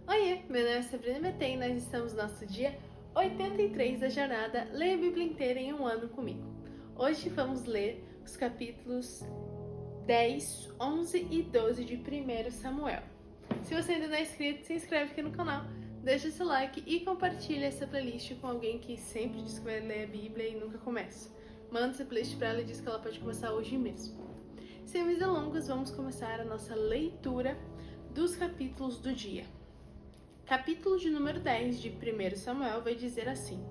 Oiê, meu nome é Sabrina Betém e nós estamos no nosso dia 83 da jornada Leia a Bíblia inteira em um ano comigo. Hoje vamos ler os capítulos 10, 11 e 12 de 1 Samuel. Se você ainda não é inscrito, se inscreve aqui no canal, deixa seu like e compartilha essa playlist com alguém que sempre diz que vai ler a Bíblia e nunca começa. Manda essa playlist para ela e diz que ela pode começar hoje mesmo. Sem mais delongas, vamos começar a nossa leitura dos capítulos do dia. Capítulo de número 10 de 1 Samuel vai dizer assim: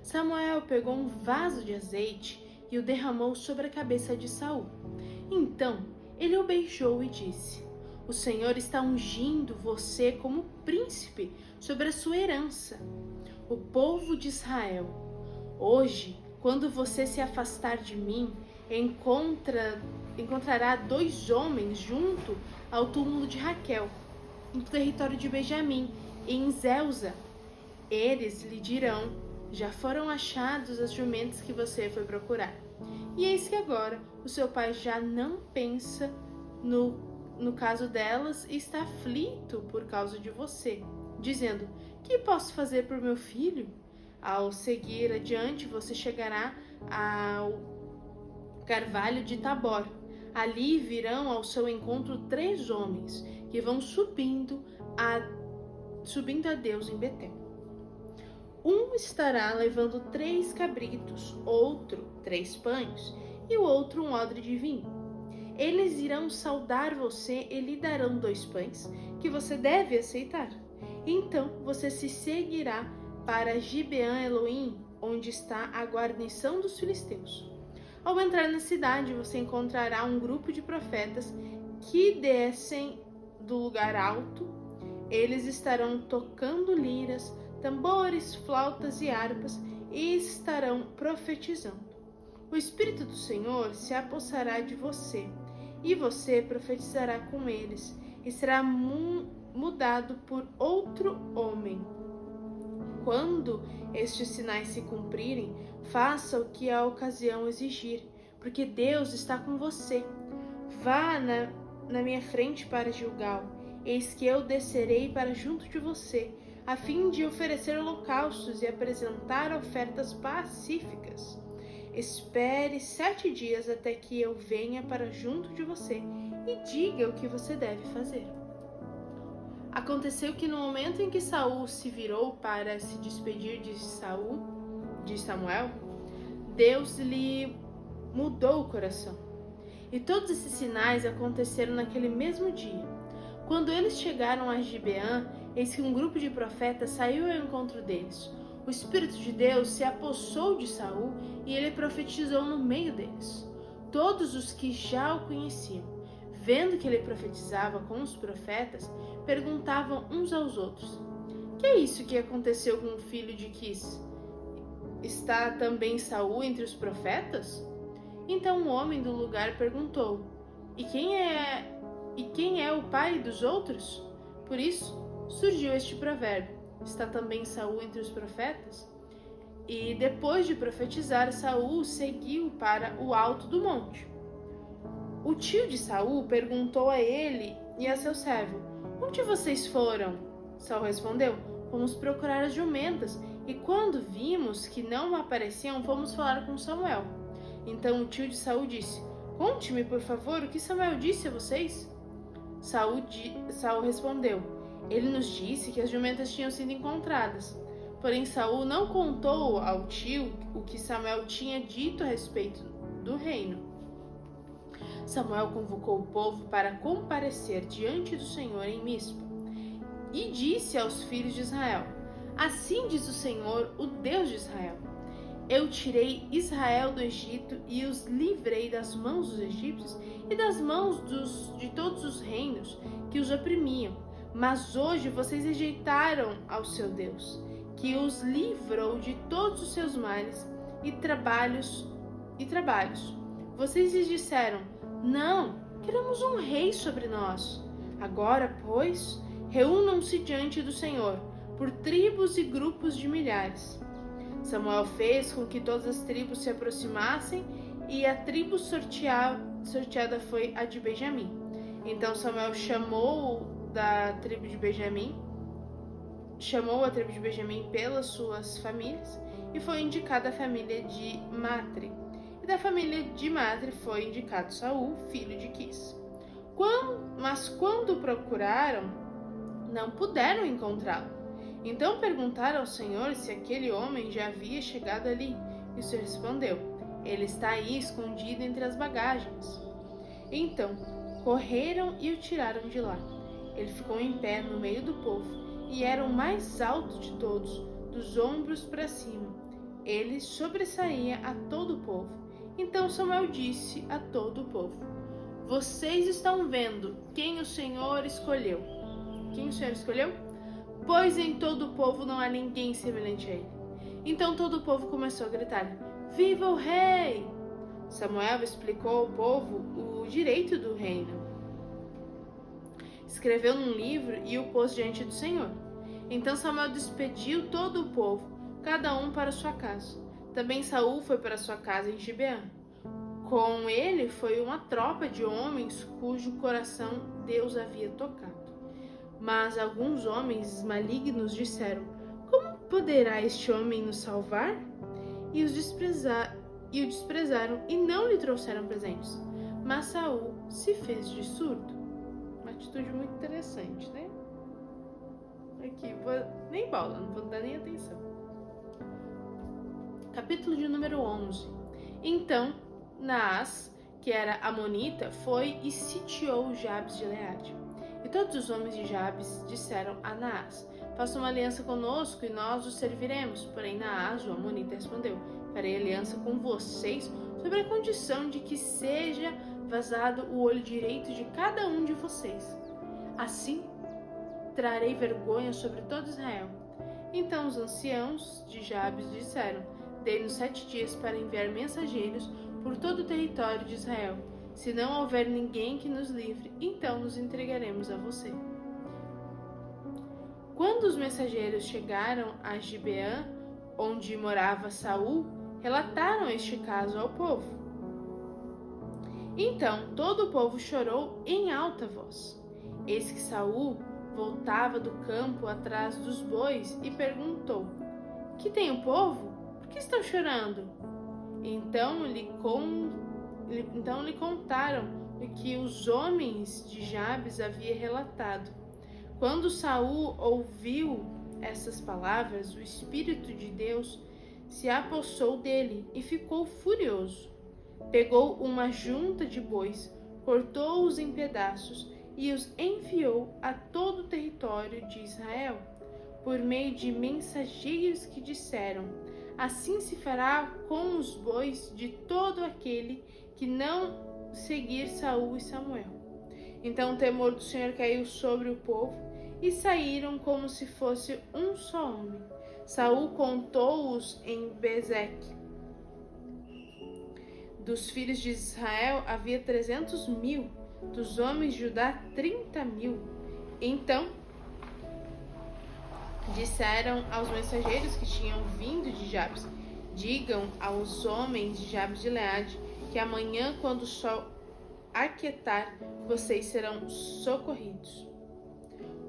Samuel pegou um vaso de azeite e o derramou sobre a cabeça de Saul. Então ele o beijou e disse: O Senhor está ungindo você como príncipe sobre a sua herança, o povo de Israel. Hoje, quando você se afastar de mim, encontrará 2 homens junto ao túmulo de Raquel, no território de Benjamim, em Zelza. Eles lhe dirão: já foram achados as jumentas que você foi procurar. E eis que agora o seu pai já não pensa no caso delas e está aflito por causa de você, dizendo: que posso fazer por meu filho? Ao seguir adiante, você chegará ao carvalho de Tabor. Ali virão ao seu encontro 3 homens que vão subindo a Deus em Betel. Um estará levando 3 cabritos, outro 3 pães e o outro um odre de vinho. Eles irão saudar você e lhe darão 2 pães que você deve aceitar. Então você se seguirá para Gibeã Elohim, onde está a guarnição dos filisteus. Ao entrar na cidade, você encontrará um grupo de profetas que descem do lugar alto. Eles estarão tocando liras, tambores, flautas e harpas e estarão profetizando. O Espírito do Senhor se apossará de você e você profetizará com eles e será mudado por outro homem. Quando estes sinais se cumprirem, faça o que a ocasião exigir, porque Deus está com você. Vá na minha frente para Gilgal. Eis que eu descerei para junto de você, a fim de oferecer holocaustos e apresentar ofertas pacíficas. Espere 7 dias até que eu venha para junto de você e diga o que você deve fazer. Aconteceu que no momento em que Saul se virou para se despedir de Samuel, Deus lhe mudou o coração. E todos esses sinais aconteceram naquele mesmo dia. Quando eles chegaram a Gibeã, eis que um grupo de profetas saiu ao encontro deles. O Espírito de Deus se apossou de Saul e ele profetizou no meio deles. Todos os que já o conheciam, vendo que ele profetizava com os profetas, perguntavam uns aos outros: que é isso que aconteceu com o filho de Quis? Está também Saul entre os profetas? Então um homem do lugar perguntou: E quem é o pai dos outros? Por isso surgiu este provérbio: está também Saul entre os profetas? E depois de profetizar, Saul seguiu para o alto do monte. O tio de Saul perguntou a ele e a seu servo: onde vocês foram? Saul respondeu: fomos procurar as jumentas, e quando vimos que não apareciam, fomos falar com Samuel. Então o tio de Saul disse: conte-me, por favor, o que Samuel disse a vocês? Saul respondeu: ele nos disse que as jumentas tinham sido encontradas. Porém Saul não contou ao tio o que Samuel tinha dito a respeito do reino. Samuel convocou o povo para comparecer diante do Senhor em Mispa e disse aos filhos de Israel: assim diz o Senhor, o Deus de Israel: eu tirei Israel do Egito e os livrei das mãos dos egípcios e das mãos de todos os reinos que os oprimiam. Mas hoje vocês rejeitaram ao seu Deus, que os livrou de todos os seus males e trabalhos. Vocês lhes disseram: não, queremos um rei sobre nós. Agora, pois, reúnam-se diante do Senhor, por tribos e grupos de milhares. Samuel fez com que todas as tribos se aproximassem e a tribo sorteada foi a de Benjamim. Então Samuel chamou da tribo de Benjamim chamou a tribo de Benjamim pelas suas famílias e foi indicada a família de Matre. E da família de Matre foi indicado Saul, filho de Quis. Mas quando o procuraram, não puderam encontrá-lo. Então perguntaram ao Senhor se aquele homem já havia chegado ali. E o Senhor respondeu: ele está aí escondido entre as bagagens. Então correram e o tiraram de lá. Ele ficou em pé no meio do povo e era o mais alto de todos, dos ombros para cima. Ele sobressaía a todo o povo. Então Samuel disse a todo o povo: vocês estão vendo quem o Senhor escolheu. Quem o Senhor escolheu? Pois em todo o povo não há ninguém semelhante a ele. Então todo o povo começou a gritar: viva o rei! Samuel explicou ao povo o direito do reino. Escreveu num livro e o pôs diante do Senhor. Então Samuel despediu todo o povo, cada um para sua casa. Também Saul foi para sua casa em Gibeã. Com ele foi uma tropa de homens cujo coração Deus havia tocado. Mas alguns homens malignos disseram: como poderá este homem nos salvar? E o desprezaram e não lhe trouxeram presentes. Mas Saul se fez de surdo. Uma atitude muito interessante, né? Aqui, nem bola, não vou dar nem atenção. Capítulo de número 11. Então, Naás, que era amonita, foi e sitiou Jabes de Gileade. E todos os homens de Jabes disseram a Naás: faça uma aliança conosco e nós os serviremos. Porém Naás, o amonita, respondeu: farei aliança com vocês sobre a condição de que seja vazado o olho direito de cada um de vocês. Assim trarei vergonha sobre todo Israel. Então os anciãos de Jabes disseram: dê-nos 7 dias para enviar mensageiros por todo o território de Israel. Se não houver ninguém que nos livre, então nos entregaremos a você. Quando os mensageiros chegaram a Gibeã, onde morava Saul, relataram este caso ao povo. Então todo o povo chorou em alta voz. Eis que Saul voltava do campo atrás dos bois e perguntou: que tem o povo? Por que estão chorando? Então lhe contaram o que os homens de Jabes haviam relatado. Quando Saul ouviu essas palavras, o Espírito de Deus se apossou dele e ficou furioso. Pegou uma junta de bois, cortou-os em pedaços e os enviou a todo o território de Israel, por meio de mensageiros que disseram: assim se fará com os bois de todo aquele que não seguir Saul e Samuel. Então o temor do Senhor caiu sobre o povo e saíram como se fosse um só homem. Saul contou-os em Bezeque. Dos filhos de Israel havia 300.000, dos homens de Judá 30.000. Então disseram aos mensageiros que tinham vindo de Jabes: digam aos homens de Jabes de Gileade que amanhã, quando o sol aquietar, vocês serão socorridos.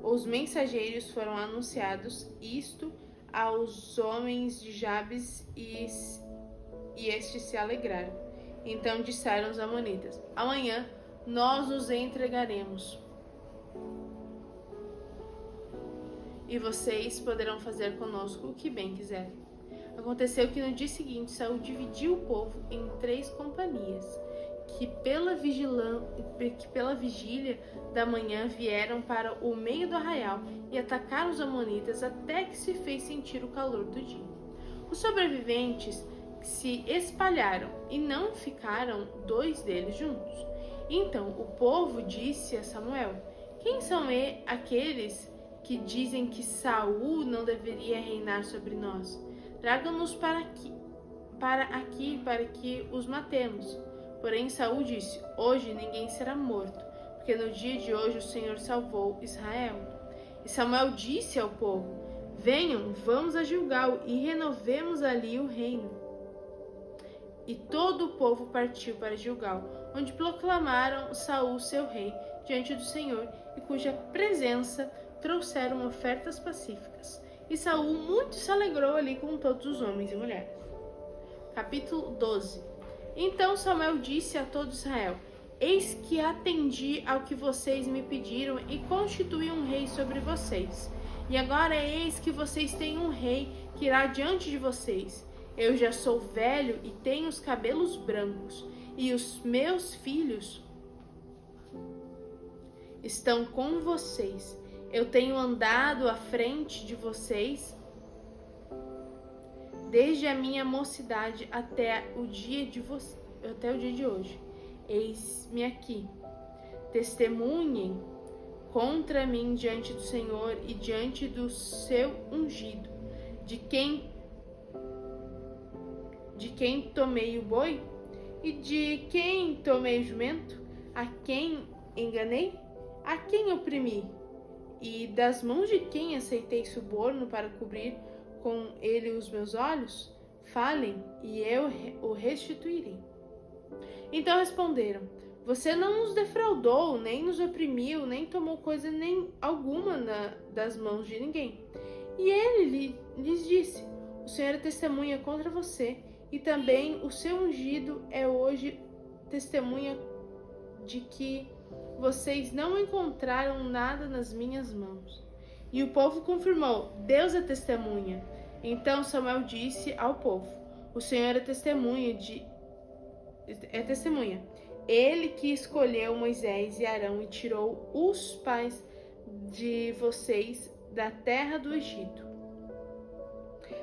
Os mensageiros foram anunciados isto aos homens de Jabes e estes se alegraram. Então disseram os amonitas: amanhã nós os entregaremos, e vocês poderão fazer conosco o que bem quiserem. Aconteceu que no dia seguinte Saul dividiu o povo em 3 companhias, que pela vigília da manhã vieram para o meio do arraial e atacaram os amonitas até que se fez sentir o calor do dia. Os sobreviventes se espalharam e não ficaram 2 deles juntos. Então o povo disse a Samuel: quem são aqueles que dizem que Saul não deveria reinar sobre nós? Tragam-nos para aqui para que os matemos. Porém Saul disse: hoje ninguém será morto, porque no dia de hoje o Senhor salvou Israel. E Samuel disse ao povo: venham, vamos a Gilgal e renovemos ali o reino. E todo o povo partiu para Gilgal, onde proclamaram Saul seu rei diante do Senhor, e cuja presença trouxeram ofertas pacíficas. E Saul muito se alegrou ali com todos os homens e mulheres. Capítulo 12. Então Samuel disse a todo Israel: Eis que atendi ao que vocês me pediram e constituí um rei sobre vocês. E agora eis que vocês têm um rei que irá diante de vocês. Eu já sou velho e tenho os cabelos brancos, e os meus filhos estão com vocês. Eu tenho andado à frente de vocês desde a minha mocidade até o dia de hoje. Eis-me aqui. Testemunhem contra mim diante do Senhor e diante do seu ungido, de quem tomei o boi e de quem tomei o jumento, a quem enganei, a quem oprimi, e das mãos de quem aceitei suborno para cobrir com ele os meus olhos? Falem, e eu o restituirei. Então responderam: Você não nos defraudou, nem nos oprimiu, nem tomou coisa nem alguma das mãos de ninguém. E ele lhes disse: O Senhor é testemunha contra você, e também o seu ungido é hoje testemunha de que vocês não encontraram nada nas minhas mãos. E o povo confirmou: Deus é testemunha. Então Samuel disse ao povo: O Senhor é testemunha. Ele que escolheu Moisés e Arão e tirou os pais de vocês da terra do Egito.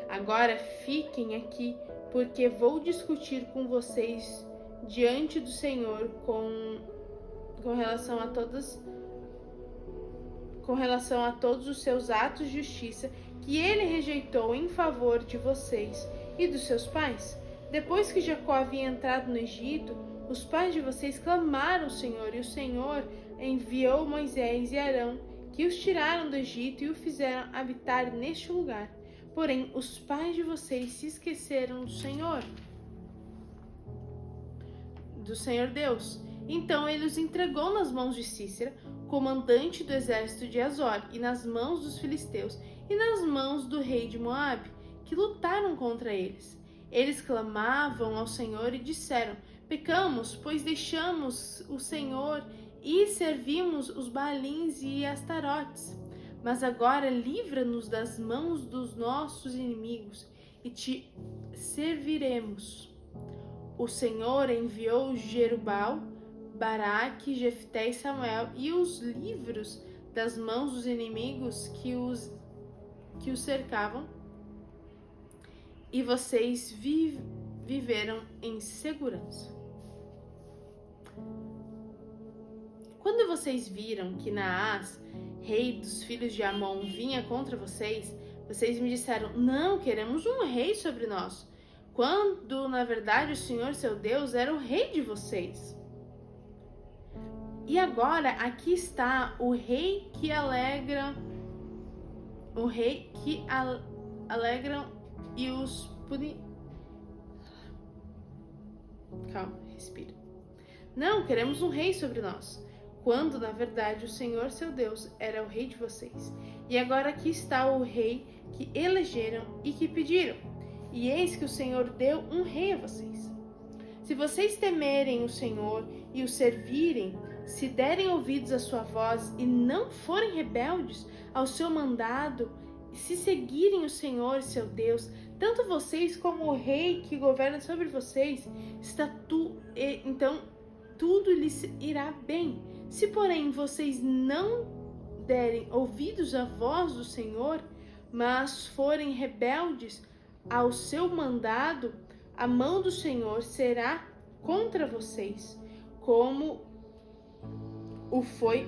Agora fiquem aqui, porque vou discutir com vocês diante do Senhor com relação a todos os seus atos de justiça que ele rejeitou em favor de vocês e dos seus pais. Depois que Jacó havia entrado no Egito, os pais de vocês clamaram ao Senhor, e o Senhor enviou Moisés e Arão, que os tiraram do Egito e o fizeram habitar neste lugar. Porém, os pais de vocês se esqueceram do Senhor Deus. Então ele os entregou nas mãos de Císera, comandante do exército de Azor, e nas mãos dos filisteus, e nas mãos do rei de Moabe, que lutaram contra eles. Eles clamavam ao Senhor e disseram: Pecamos, pois deixamos o Senhor e servimos os Baalins e Astarotes. Mas agora livra-nos das mãos dos nossos inimigos e te serviremos. O Senhor enviou Jerubal, Baraque, Jefté e Samuel e os livros das mãos dos inimigos que os cercavam, e vocês viveram em segurança. Quando vocês viram que Naás, rei dos filhos de Amon, vinha contra vocês, vocês me disseram: Não, queremos um rei sobre nós, quando na verdade o Senhor seu Deus era o rei de vocês. E agora aqui está o rei que alegram e os puni. Calma, respira. Não, queremos um rei sobre nós, quando na verdade o Senhor seu Deus era o rei de vocês. E agora aqui está o rei que elegeram e que pediram. E eis que o Senhor deu um rei a vocês. Se vocês temerem o Senhor e o servirem, se derem ouvidos à sua voz e não forem rebeldes ao seu mandado, e se seguirem o Senhor seu Deus, tanto vocês como o rei que governa sobre vocês, então tudo lhes irá bem. Se porém vocês não derem ouvidos à voz do Senhor, mas forem rebeldes ao seu mandado, a mão do Senhor será contra vocês, como o foi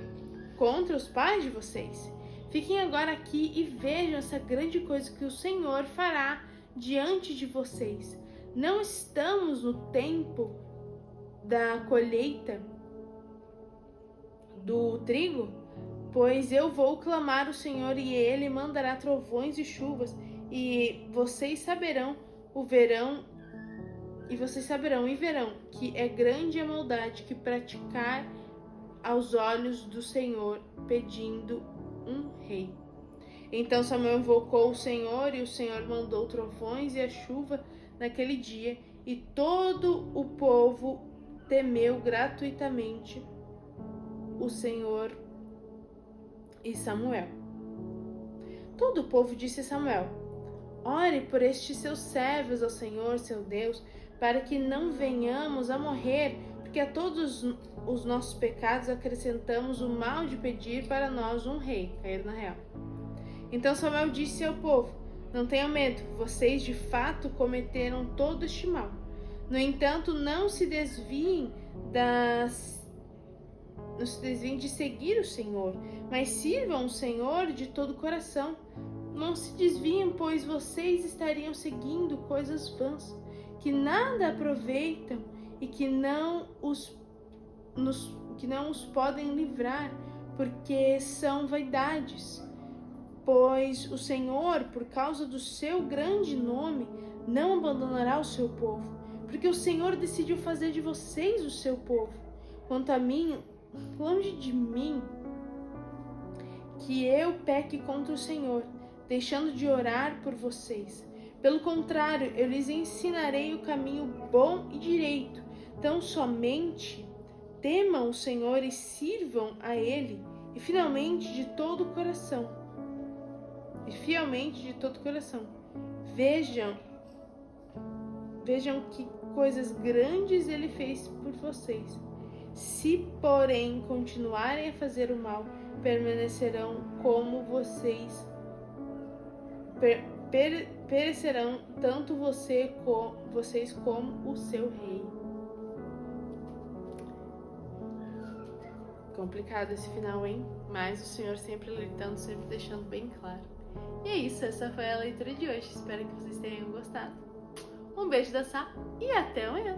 contra os pais de vocês. Fiquem agora aqui e vejam essa grande coisa que o Senhor fará diante de vocês. Não estamos no tempo da colheita do trigo? Pois eu vou clamar ao Senhor e ele mandará trovões e chuvas, e vocês saberão e verão que é grande a maldade que praticar aos olhos do Senhor, pedindo um rei. Então Samuel invocou o Senhor, e o Senhor mandou trovões e a chuva naquele dia, e todo o povo temeu gratuitamente o Senhor e Samuel. Todo o povo disse a Samuel: ore por estes seus servos ao Senhor, seu Deus, para que não venhamos a morrer, porque a todos os nossos pecados acrescentamos o mal de pedir para nós um rei. Caíram na real. Então Samuel disse ao povo: não tenham medo, vocês de fato cometeram todo este mal. No entanto, não se desviem de seguir o Senhor, mas sirvam o Senhor de todo o coração. Não se desviem, pois vocês estariam seguindo coisas vãs, que nada aproveitam e que não os podem livrar, porque são vaidades. Pois o Senhor, por causa do seu grande nome, não abandonará o seu povo, porque o Senhor decidiu fazer de vocês o seu povo. Quanto a mim, longe de mim que eu peque contra o Senhor, deixando de orar por vocês. Pelo contrário, eu lhes ensinarei o caminho bom e direito. Tão somente temam o Senhor e sirvam a Ele, e fielmente de todo o coração. Vejam que coisas grandes Ele fez por vocês. Se, porém, continuarem a fazer o mal, permanecerão como vocês, perecerão tanto vocês como o seu rei. Complicado esse final, hein? Mas o Senhor sempre alertando, sempre deixando bem claro. E é isso, essa foi a leitura de hoje. Espero que vocês tenham gostado. Um beijo da Sá e até amanhã!